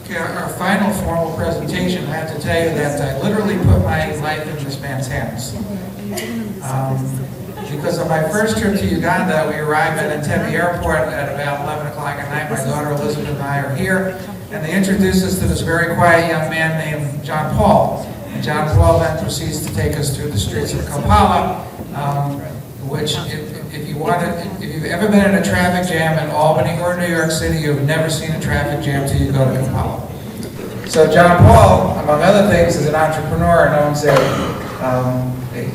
Okay, our final formal presentation, I have to tell you that I literally put my life in this man's hands. Because on my first trip to Uganda, we arrived at Entebbe Airport at about 11 o'clock at night. My daughter Elizabeth and I are here, and they introduced us to this very quiet young man named JohnPaul. And JohnPaul then proceeds to take us through the streets of Kampala, which, if you've ever been in a traffic jam in Albany or New York City, you've never seen a traffic jam till you go to Kampala. So JohnPaul, among other things, is an entrepreneur and owns a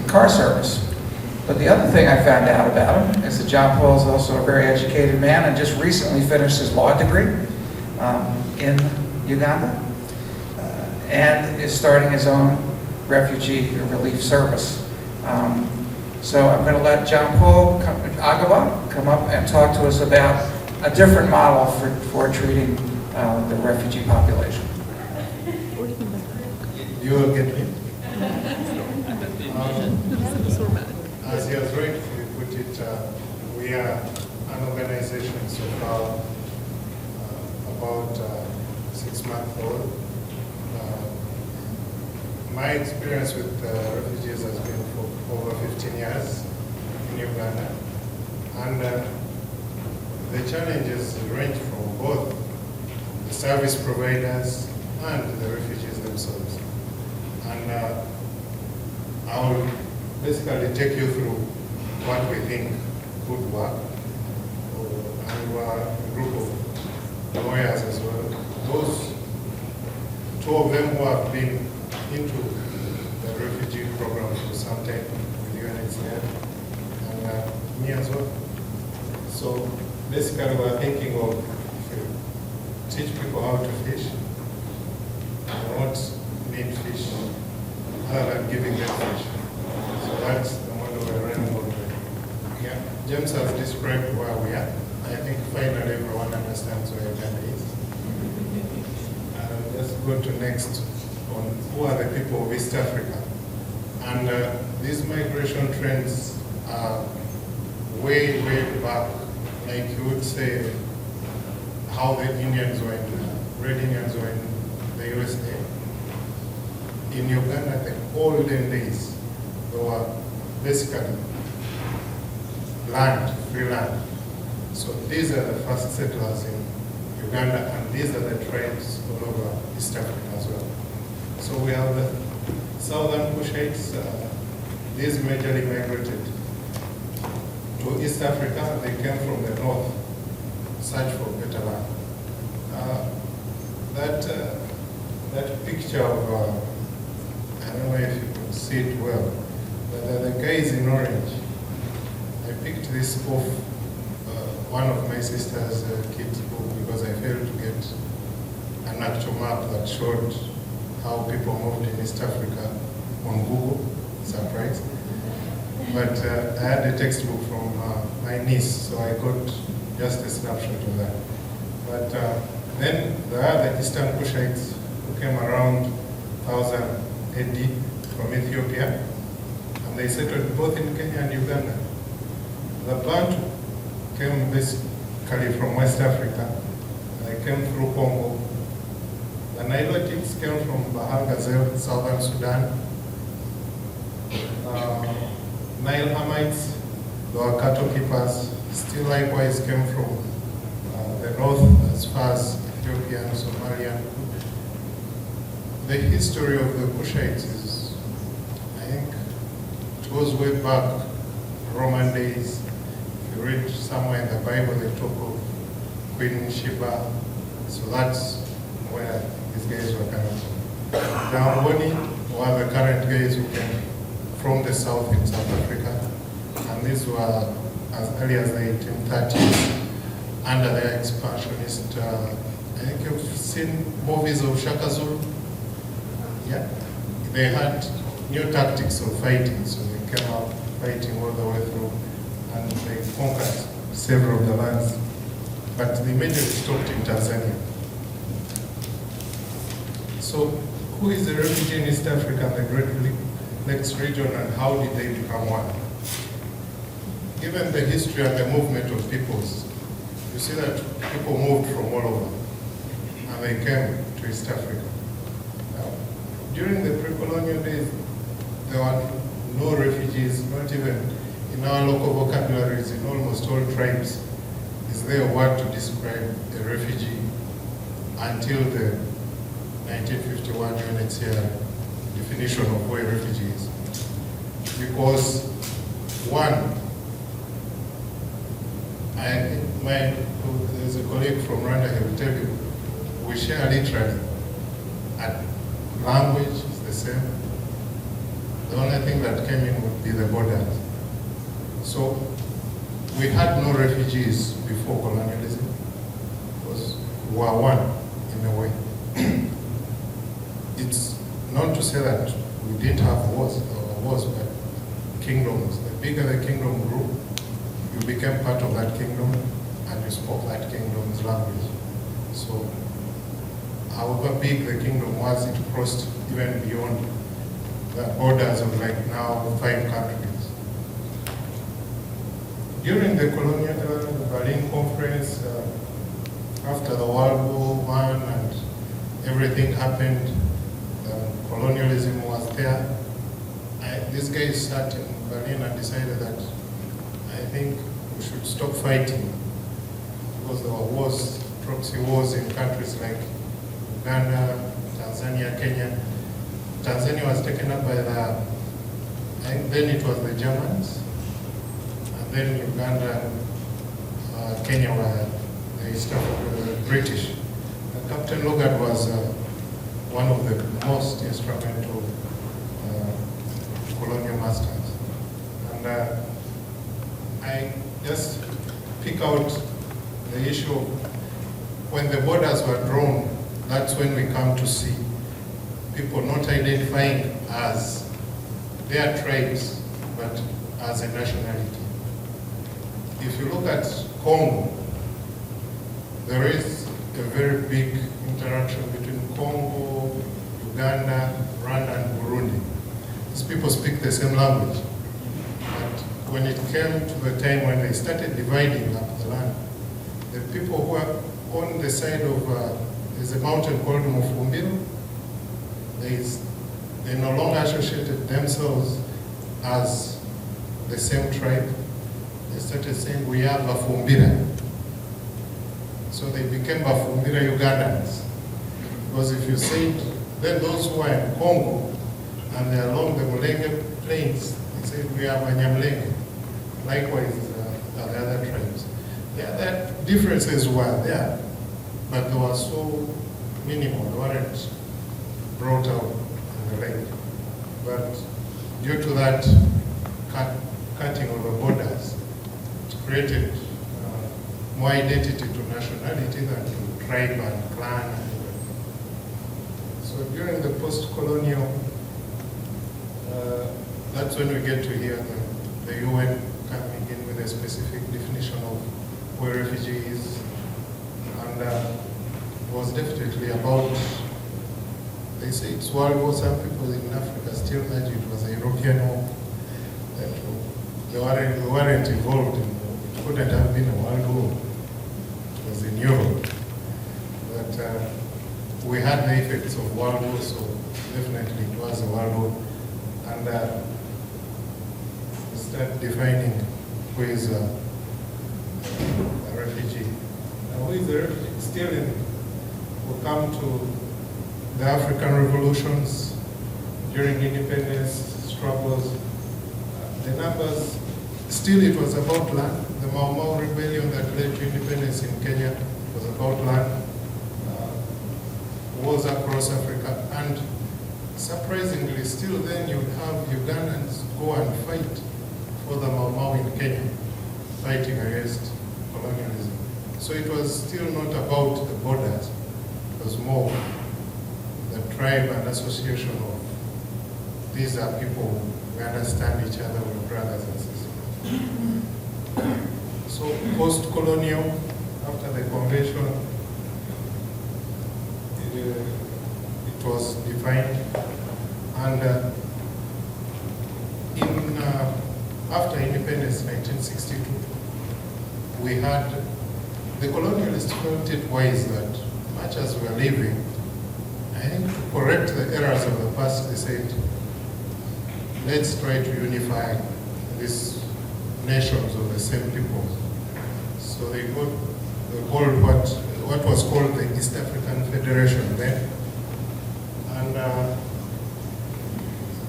car service. But the other thing I found out about him is that JohnPaul is also a very educated man and just recently finished his law degree in Uganda and is starting his own refugee relief service. So I'm going to let JohnPaul Agaba come up and talk to us about a different model for treating the refugee population. You will get me. As he has rightfully put it, we are an organization so far about 6 months old. My experience with refugees has been for over 15 years in Uganda, and the challenges range from both the service providers and the refugees themselves. And I will basically take you through what we think could work, and we are a group of lawyers as well. Those two of them who have been into the refugee program for some time with UNHCR, and me as well. So basically we're thinking of if you teach people how to fish, they won't need fish other than giving them fish. So that's the model we're running on. Yeah. James has described where we are. I think finally everyone understands where Uganda is. Let's go to next on who are the people of East Africa. And these migration trends are way, way back. Like you would say how the Indians were Red Indians were in the USA. In Uganda, the olden days, there were basically land, free land. So these are the first settlers in Uganda, and these are the tribes all over East Africa as well. So we have the southern Kushites, these majorly migrated to East Africa. They came from the north, search for better land. That picture of, I don't know if you can see it well, but the guys in orange, I picked this off one of my sister's kids' book because I failed to get an actual map that showed how people moved in East Africa on Google. Surprise. But I had a textbook from my niece, so I got just a snapshot of that. But then there are the Eastern Kushites who came around 1000 AD from Ethiopia, and they settled both in Kenya and Uganda. The Bantu came basically from West Africa. They came through Congo. The Nilotics came from Bahar Gazelle, southern Sudan. Nile Hamites, they were cattle keepers, still likewise came from the north as far as Ethiopia and Somalia. The history of the Kushites is, I think, it goes way back, Roman days. If you read somewhere in the Bible, they talk of Queen Sheba. So that's where these guys were coming from. The Amboni were the current guys who came from the south in South Africa. And these were as early as the 1830s under the expansionist. I think you've seen movies of Shaka Zulu. Yeah, they had new tactics of fighting, so they came up fighting all the way through, and they conquered several of the lands. But they immediately stopped in Tanzania. So, who is the refugee in East Africa and the Great Lakes region, and how did they become one? Given the history and the movement of peoples, you see that people moved from all over, and they came to to East Africa. During the pre-colonial days, there were no refugees, not even in our local vocabularies, in almost all tribes. Is there a word to describe a refugee until the 1951 UNHCR definition of who a refugee is? Because one, there's a colleague from Rwanda, he will tell you, we share literally. And language is the same. The only thing that came in would be the borders. So we had no refugees before colonialism, because we were one in a way. It's not to say that we didn't have wars, but kingdoms. The bigger the kingdom grew, you became part of that kingdom and you spoke that kingdom's language. So however big the kingdom was, it crossed even beyond the borders of like now 5 countries. During the colonial era, the Berlin Conference, after the World War I and everything happened, colonialism was there. These guys sat in Berlin and decided that I think we should stop fighting, because there were wars, proxy wars in countries like Uganda, Tanzania, Kenya. Tanzania was taken up by and then it was the Germans, and then Uganda, Kenya were the British. Captain Logan was one of the most instrumental colonial masters. And I just pick out the issue of when the borders were drawn. That's when we come to see people not identifying as their tribes, but as a nationality. If you look at Congo, there is a very big interaction between Congo, Uganda, Rwanda, and Burundi. These people speak the same language. But when it came to the time when they started dividing up the land, the people who are on the side of, there's a mountain called Mufumbiro, they no longer associated themselves as the same tribe. They started saying, we are Bafumbira. So they became Bafumbira Ugandans. Because if you say it, then those who are in Congo and they're along the Mulenge plains, they say we are Banyamulenge. Likewise, the other tribes. The other differences were there, but they were so minimal. They weren't brought out in the lake. But due to that cutting of the borders, it created more identity to nationality than to tribe and clan. So during the post-colonial, that's when we get to hear the UN coming in with a specific definition of who a refugee is. And it was definitely about, they say it's World War. Some people in Africa still urge it was a European war. They weren't involved in it. It couldn't have been a world war. It was in Europe. But we had the effects of World War, so definitely it was a world war. And we start defining who is a refugee. Now, who is a refugee? Still we'll come to the African revolutions, during independence struggles. The numbers, still it was about land. The Mau Mau rebellion that led to independence in Kenya was about land. Wars across Africa, and surprisingly, still then you would have Ugandans go and fight for the Mau Mau in Kenya, fighting against colonialism. So it was still not about the borders, it was more the tribe and association of these are people who understand each other, with brothers and sisters. So post-colonial, after the convention, it was defined, and after independence, 1962, we had the colonialists felt it wise that much as we are leaving, I think to correct the errors of the past, they said, let's try to unify these nations of the same people. So they called what was called the East African Federation then. And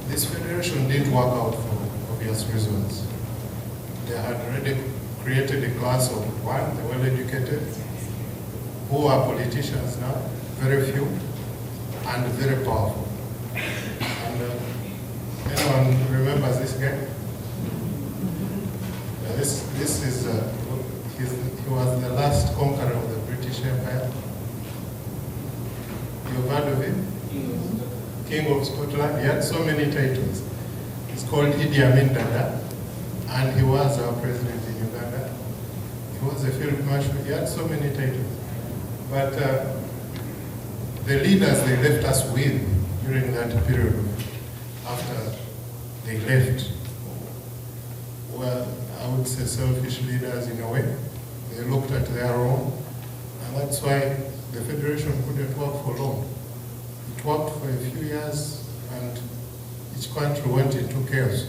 this federation didn't work out for obvious reasons. They had already created a class of one, the well-educated, who are politicians now, very few, and very powerful. And anyone remembers this guy? This is, he was the last conqueror of the British Empire. You've heard of him? King of Scotland. He had so many titles. He's called Idi Amin Dada, and he was our president in Uganda. He was a field marshal. He had so many titles. But the leaders they left us with during that period after they left were, I would say, selfish leaders in a way. They looked at their own, and that's why the federation couldn't work for long. It worked for a few years, and each country went into chaos.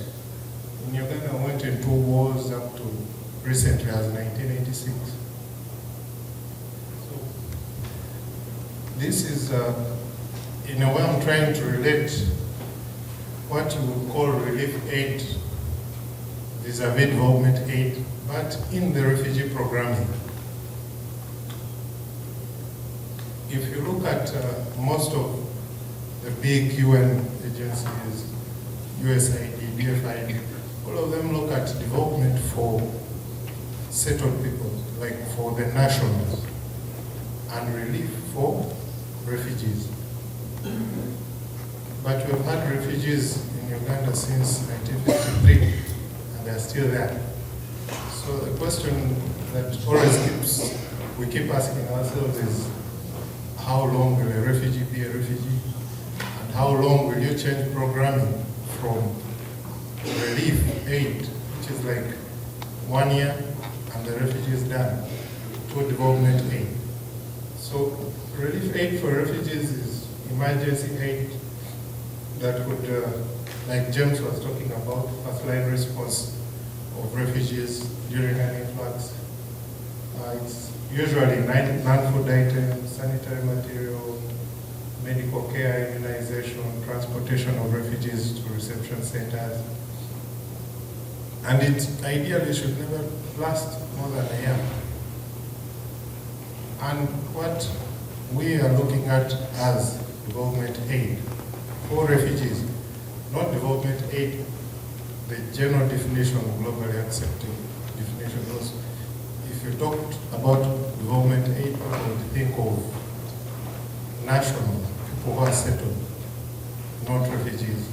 In Uganda, went into wars up to recently as 1986. So this is, in a way, I'm trying to relate what you would call relief aid vis-a-vis development aid, but in the refugee programming. If you look at most of the big UN agencies, USAID, DFID, all of them look at development for settled people, like for the nationals, and relief for refugees. But we've had refugees in Uganda since 1953, and they're still there. So the question that always we keep asking ourselves is, how long will a refugee be a refugee? And how long will you change programming from relief aid, which is like 1 year and the refugee is done, to development aid? So relief aid for refugees is emergency aid that would, like James was talking about, first line response of refugees during an influx. It's usually non-food items, sanitary material, medical care, immunization, transportation of refugees to reception centers. And it ideally should never last more than a year. And what we are looking at as development aid for refugees, not development aid, the general definition, globally accepted definition also. If you talked about development aid, people would think of national, people who are settled, not refugees.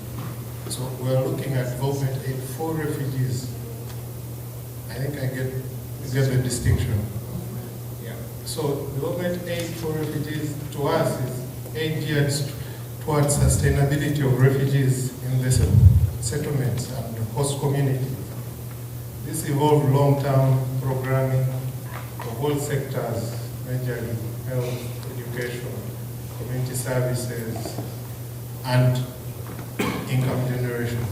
So we are looking at development aid for refugees. I think I get the distinction. Yeah. So development aid for refugees to us is aid geared towards sustainability of refugees in the settlements and host communities. This involves long-term programming of all sectors, majorly health, education, community services, and income generation.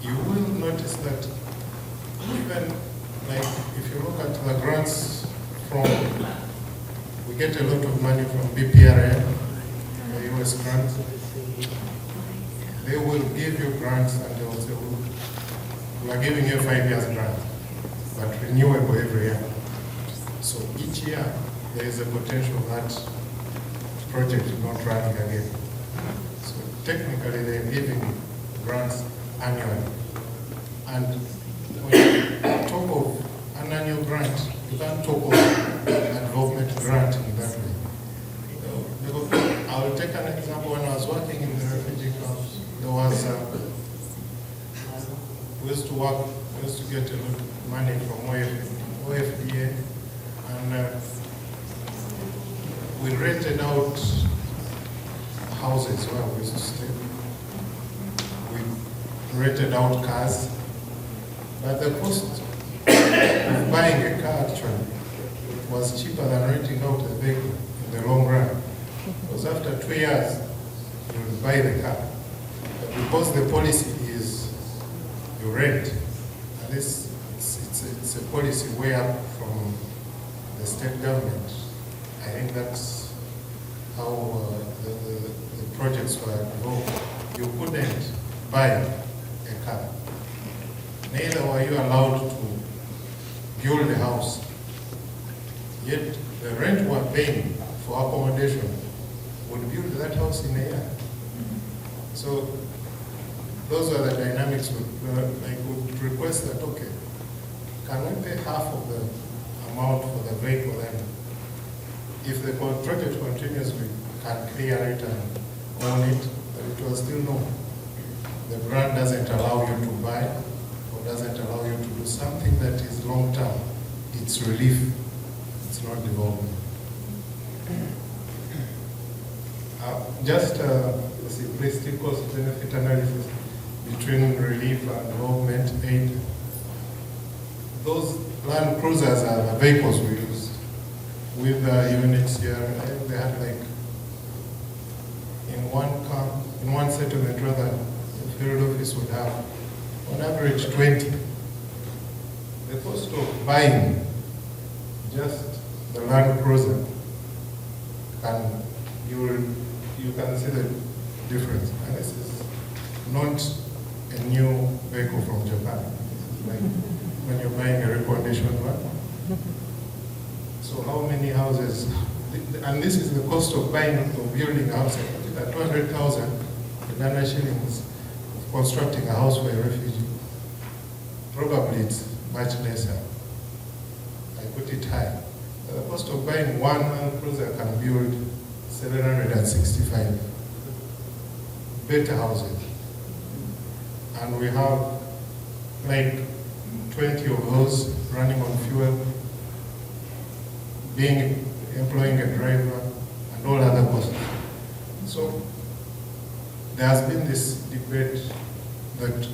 You will notice that even like if you look at the grants from, we get a lot of money from BPRN, the US grants. They will give you grants and they will say, we are giving you 5 years grant, but renewable every year. So each year there is a potential that project is not running again. So technically they're giving grants annually. And when you talk of an annual grant, you can't talk of a development grant in that way. I will take an example. When I was working in the refugee camps, there was, we used to get a lot of money from OFDA, and we rented out houses where we used to stay. We rented out cars, but the cost of buying a car actually was cheaper than renting out a vehicle in the the long run. Because after 2 years, you will buy the car. But because the policy is you rent, and this it's a policy way up from the state government. I think that's how the projects were involved. You couldn't buy a car. Neither were you allowed to build a house. Yet the rent you are paying for accommodation would build that house in a year. So those are the dynamics. I would request that, okay, can we pay half of the amount for the vehicle, and if the project continues, we can clear it and own it, but it was still no. The grant doesn't allow you to buy or doesn't allow you to do something that is long-term. It's relief, it's not development. Just a simplistic cost-benefit analysis between relief and development aid. Those Land Cruisers are the vehicles we use. With units here, I think they had like, in one settlement rather, the field office would have on average 20. The cost of buying just the Land Cruiser, you can see the difference. And this is not a new vehicle from Japan. It's like when you're buying a reconditioned one. So how many houses, and this is the cost of buying or building a house. I put it at 200,000 Ghana shillings of constructing a house for a refugee. Probably it's much lesser. I put it high. The cost of buying one Land Cruiser can build 765 better houses. And we have like 20 of those running on fuel, employing a driver, and all other costs. So there has been this debate that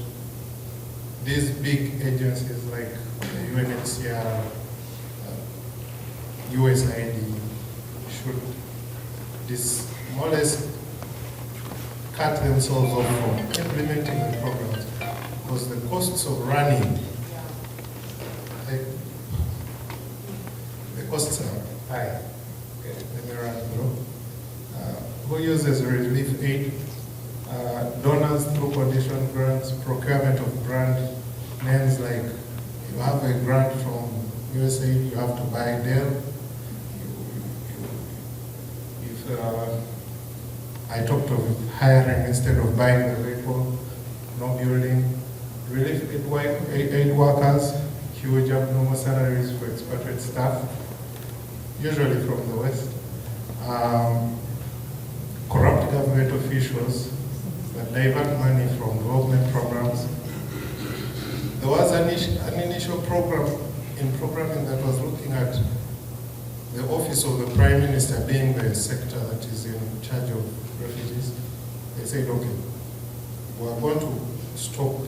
these big agencies like the UNHCR, USAID should more or less cut themselves off from implementing the programs, because the costs of running, the costs are high. Okay, let me run through. Who uses relief aid? Donors through condition grants, procurement of brand names, like you have a grant from USAID, you have to buy Dell. I talked of hiring instead of buying the vehicle, no building. Relief aid workers, huge abnormal salaries for expatriate staff, usually from the West. Corrupt government officials that divert money from development programs. There was an initial program in programming that was looking at the office of the Prime Minister being the sector that is in charge of refugees. They said, okay, we are going to stop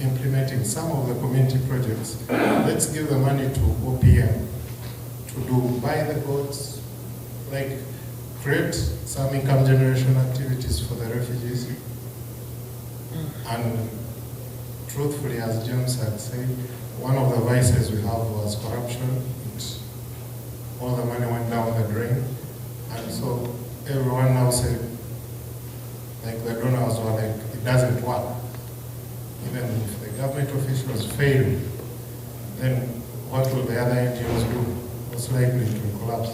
implementing some of the community projects. Let's give the money to OPM to do buy the goods, like create some income generation activities for the refugees. And truthfully, as James had said, one of the vices we have was corruption. All the money went down the drain. And so everyone now said, like the donors were like, it doesn't work. Even if the government officials fail, then what will the other NGOs do? Most likely it will collapse.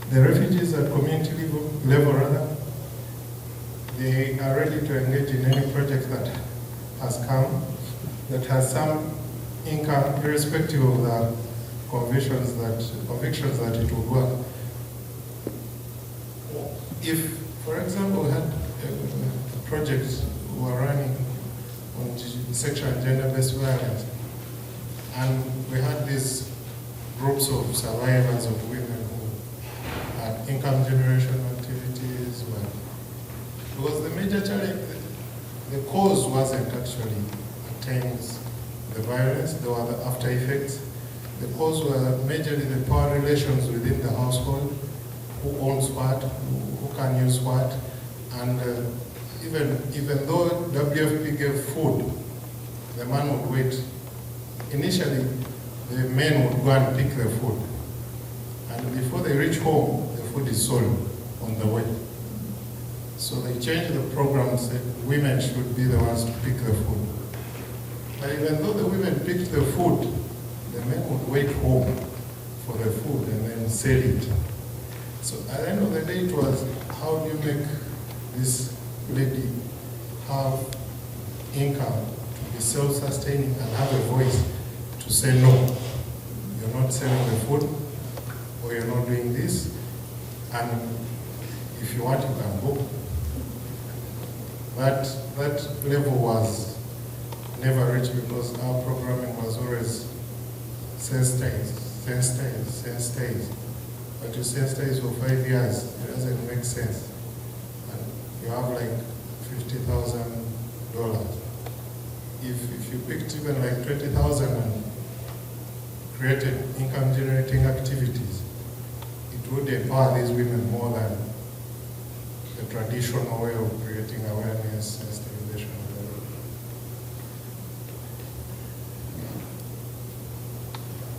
The refugees at community level rather, they are ready to engage in any project that has come, that has some income, irrespective of the convictions that it would work. If, for example, we had projects who are running on sexual and gender-based violence, and we had these groups of survivors of women who had income generation activities, because the major challenge, the cause wasn't actually attaining the violence, there were the after effects. The cause were majorly the power relations within the household, who owns what, who can use what, and even though WFP gave food, the man would wait. Initially, the men would go and pick the food, and before they reach home, the food is sold on the way. So they changed the program, said women should be the ones to pick the food. But even though the women picked the food, the men would wait home for the food and then sell it. So at the end of the day, it was, how do you make this lady have income, to be self-sustaining and have a voice to say no, you're not selling the food, or you're not doing this, and if you want, you can go. That level was never reached because our programming was always sensitized. But you sensitize for 5 years, it doesn't make sense. And you have like $50,000. If you picked even like 20,000 and created income generating activities, it would empower these women more than the traditional way of creating awareness, sensitization.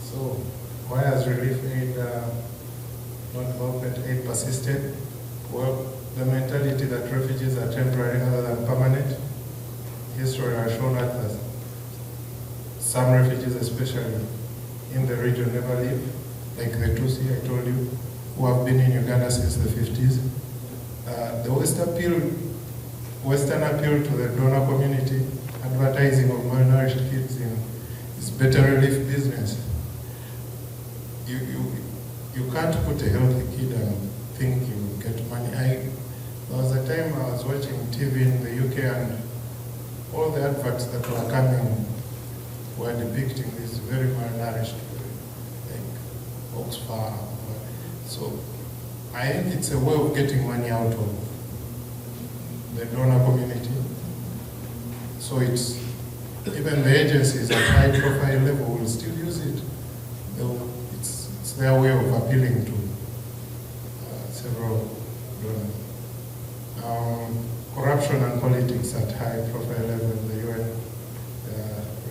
So, why has relief aid, non-development aid persisted? Well, the mentality that refugees are temporary rather than permanent. History has shown us that some refugees, especially in the region, never leave, like the Tutsi I told you, who have been in Uganda since the 50s. The Western appeal to the donor community, advertising of malnourished kids is better relief business. You can't put a healthy kid and think you get money. There was a time I was watching TV in the UK and all the adverts that were coming were depicting these very malnourished, like Oxfam. So I think it's a way of getting money out of the donor community. So it's, even the agencies at high profile level will still use it. It's their way of appealing to several donors. Corruption and politics at high profile level in the UN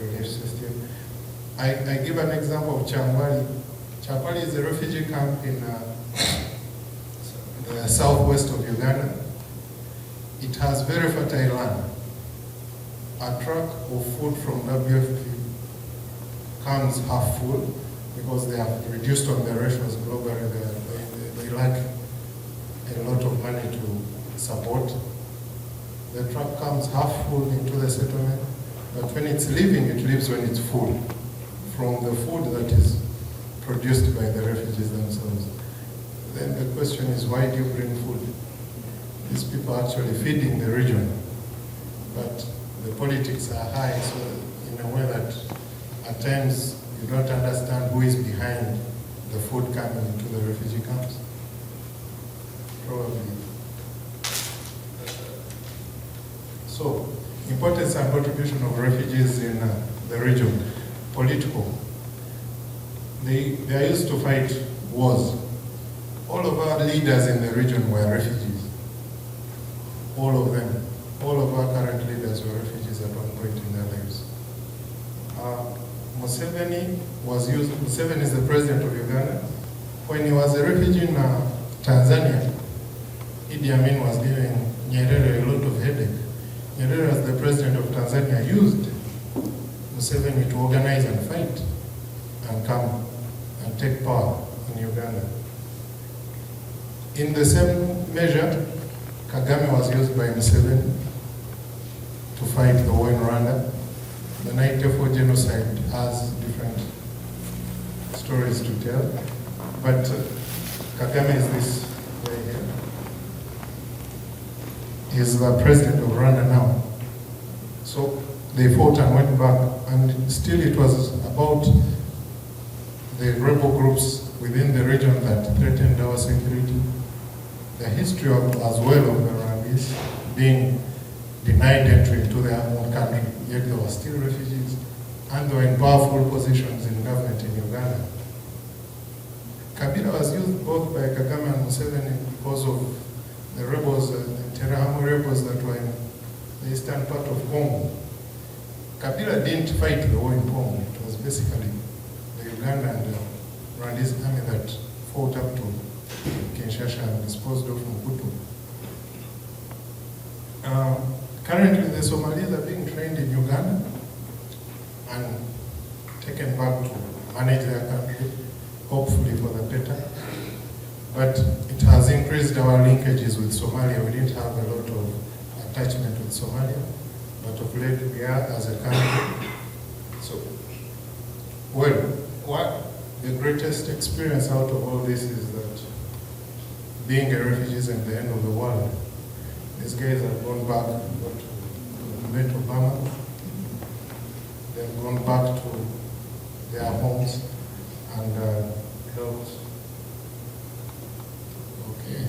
relief system. I give an example of Changwali. Changwali is a refugee camp in the southwest of Uganda. It has very fertile land. A truck of food from WFP comes half full because they have reduced on the rations globally. They lack a lot of money to support. The truck comes half full into the settlement, but when it's leaving, it leaves when it's full from the food that is produced by the refugees themselves. Then the question is, why do you bring food? These people are actually feeding the region, but the politics are high, so in a way that at times you don't understand who is behind the food coming into the refugee camps. Probably. So, importance and contribution of refugees in the region. Political. They are used to fight wars. All of our leaders in the region were refugees. All of them. All of our current leaders were refugees at one point in their lives. Museveni is the president of Uganda. When he was a refugee in Tanzania, Idi Amin was giving Nyerere a lot of headache. Nyerere, as the president of Tanzania, used Museveni to organize and fight and come and take power in Uganda. In the same measure, Kagame was used by Museveni to fight the war in Rwanda. The 94 genocide has different stories to tell, but Kagame is this way here. He's the president of Rwanda now. So they fought and went back, and still it was about the rebel groups within the region that threatened our security. The history of, as well of the Rwandese being denied entry into their own country, yet there were still refugees and they were in powerful positions in government in Uganda. Kabila was used both by Kagame and Museveni because of the rebels, the Interahamwe rebels that were in the eastern part of Congo. Kabila didn't fight the war in Congo. It was basically the Uganda and the Rwandese army that fought up to Kinshasa and disposed of Mobutu. Currently, the Somalis are being trained in Uganda and taken back to manage their country, hopefully for the better. But it has increased our linkages with Somalia. We didn't have a lot of attachment with Somalia, but of late we are as a country. So, well, what the greatest experience out of all this is that being a refugee is at the end of the world. These guys have gone back to meet Obama. They've gone back to their homes and helped. Okay.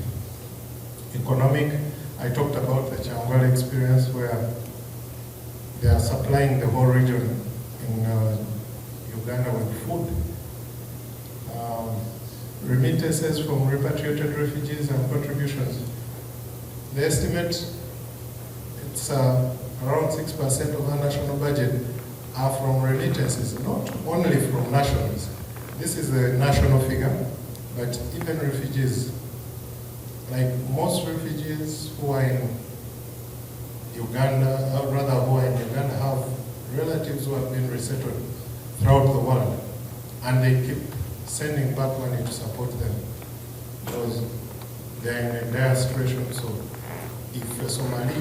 Economic, I talked about the Changwal experience where they are supplying the whole region in Uganda with food. Remittances from repatriated refugees and contributions. The estimate, it's around 6% of our national budget are from remittances, not only from nationals. This is the national figure, but even refugees, like most refugees who are in Uganda, or rather who are in Uganda, have relatives who have been resettled throughout the world, and they keep sending back money to support them because they're in a dire situation. So if a Somali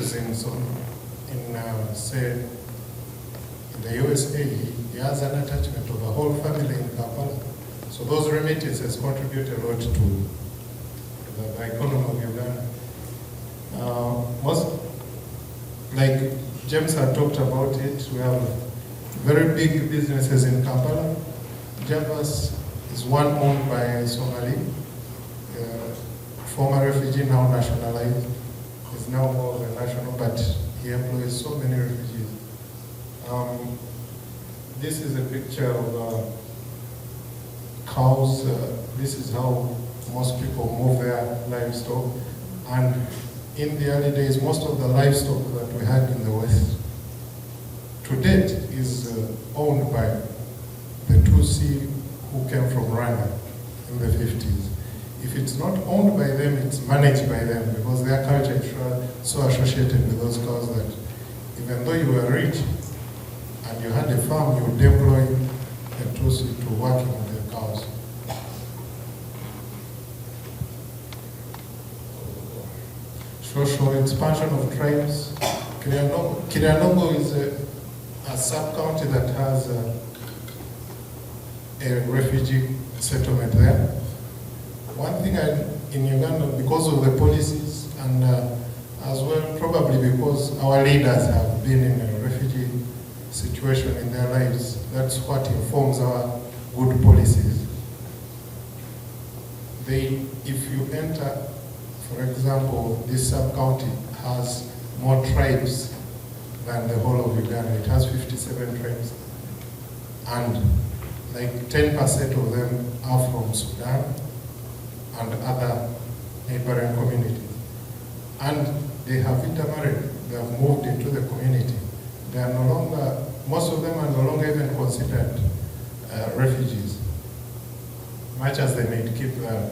is say, in the USA, he has an attachment of a whole family in Kampala. So those remittances contribute a lot to the economy of Uganda. Most, like James had talked about it, we have very big businesses in Kampala. Javas is one owned by a Somali, former refugee, now nationalized. He's now more of a national, but he employs so many refugees. This is a picture of cows. This is how most people move their livestock. And in the early days, most of the livestock that we had in the West to date is owned by the Tutsi who came from Rwanda in the 50s. If it's not owned by them, it's managed by them because their culture is so associated with those cows that even though you were rich and you had a farm, you would deploy a Tutsi to working with the cows. Social expansion of tribes. Kirianogo is a sub-county that has a refugee settlement there. One thing in Uganda, because of the policies and as well probably because our leaders have been in a refugee situation in their lives, that's what informs our good policies. If you enter, for example, this sub-county has more tribes than the whole of Uganda. It has 57 tribes. And like 10% of them are from Sudan and other neighboring communities. And they have intermarried. They have moved into the community. They are no longer, most of them are no longer even considered refugees. Much as they may keep the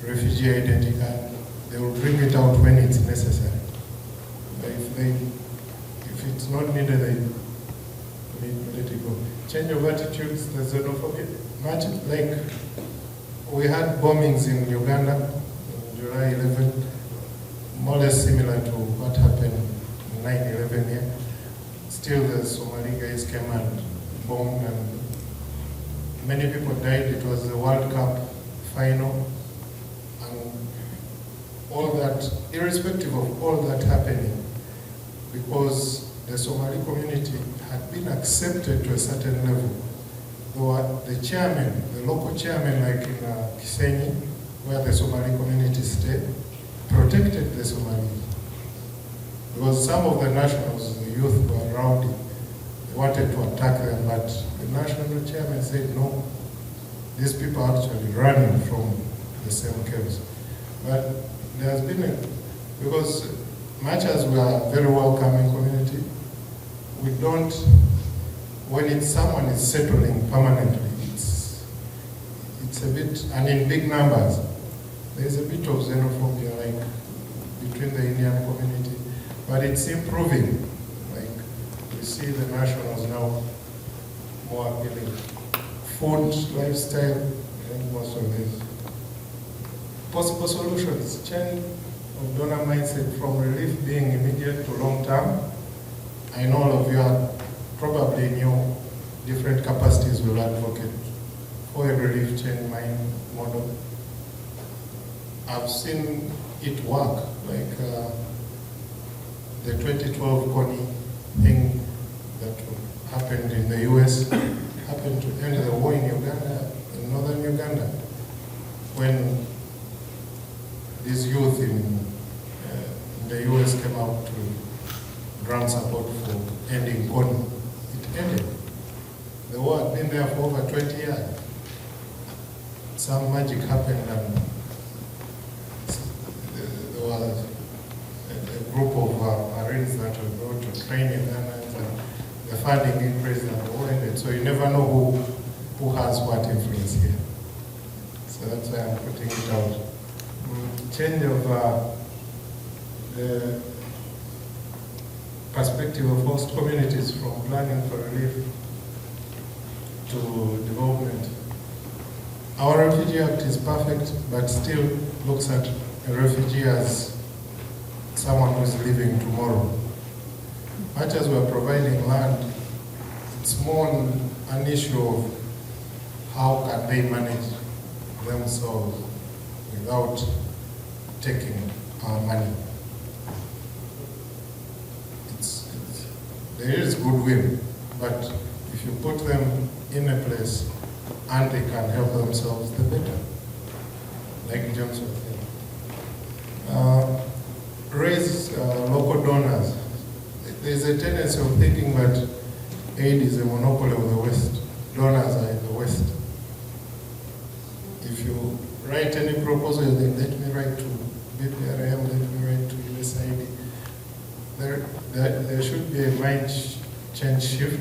refugee identity card, they will bring it out when it's necessary. But if it's not needed, they let it go. Change of attitudes, the xenophobia. Much like we had bombings in Uganda on July 11, more or less similar to what happened in 9/11 here. Still, the Somali guys came and bombed, and many people died. It was the World Cup final. All that, irrespective of all that happening, because the Somali community had been accepted to a certain level. Though the chairman, the local chairman, like in Kisenyi, where the Somali community stayed, protected the Somalis. Because some of the nationals, the youth, were rowdy. They wanted to attack them, but the national chairman said no. These people are actually running from the same caves. But there has been because much as we are a very welcoming community, we don't, when someone is settling permanently, it's a bit, and in big numbers, there's a bit of xenophobia, like between the Indian community, but it's improving. Like we see the nationals now more appealing. Food, lifestyle, I think most of these. Possible solutions, change of donor mindset from relief being immediate to long term. I know all of you are probably in your different capacities will advocate for a relief change mind model. I've seen it work, like the 2012 Connie thing that happened in the US happened to end the war in Uganda, in northern Uganda, when these youth in the US came out to drum support for ending Connie. It ended. The war had been there for over 20 years. Some magic happened and there was a group of Marines that were brought to train Ugandans and the funding increased and the war ended. So you never know who has what influence here. So that's why I'm putting it out. Change of the perspective of host communities from planning for relief to development. Our Refugee Act is perfect, but still looks at a refugee as someone who is living tomorrow. Much as we are providing land, it's more an issue of how can they manage themselves without taking our money. There is goodwill, but if you put them in a place and they can help themselves, the better. Like Johnson said. Raise local donors. There's a tendency of thinking that aid is a monopoly of the West. Donors are in the West. If you write any proposal, then let me write to BPRM, let me write to USAID. There should be a mind change shift.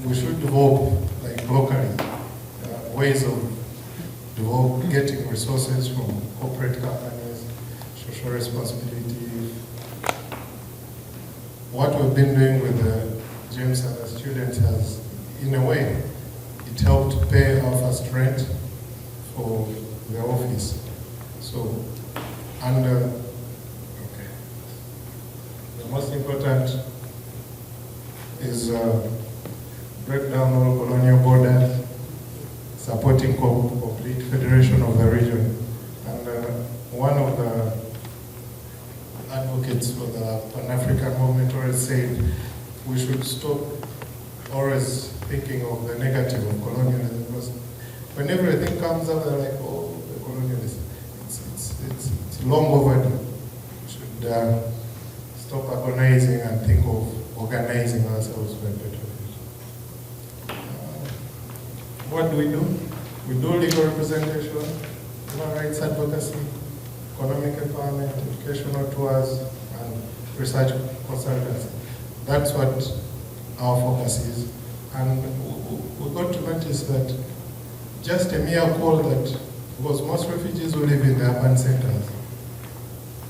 We should develop, like locally, ways of getting resources from corporate companies, social responsibility. What we've been doing with James and the students has, in a way, it helped pay our first rent for the office. So, and the most important is break down all colonial borders, supporting complete federation of the region. And one of the advocates for the Pan-African movement always said we should stop always thinking of the negative of colonialism, because when everything comes up, they're like, oh, the colonialism. It's long overdue. We should stop agonizing and think of organizing ourselves for a better future. What do? We do legal representation, human rights advocacy, economic empowerment, educational tours, and research consultancy. That's what our focus is. And we got to notice that just a mere call that, because most refugees who live in the urban centers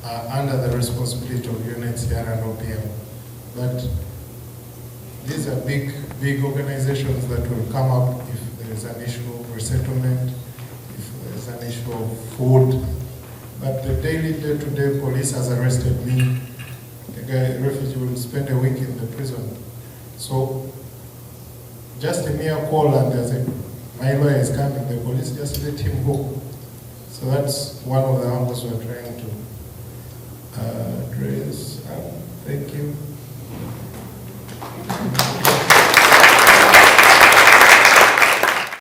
are under the responsibility of UNHCR and OPM. But these are big organizations that will come up if there is an issue of resettlement, if there is an issue of food. But the daily, day-to-day police has arrested me. A refugee will spend a week in the prison. So just a mere call and there's my lawyer is coming, the police just let him go. So that's one of the angles we're trying to address. Thank you.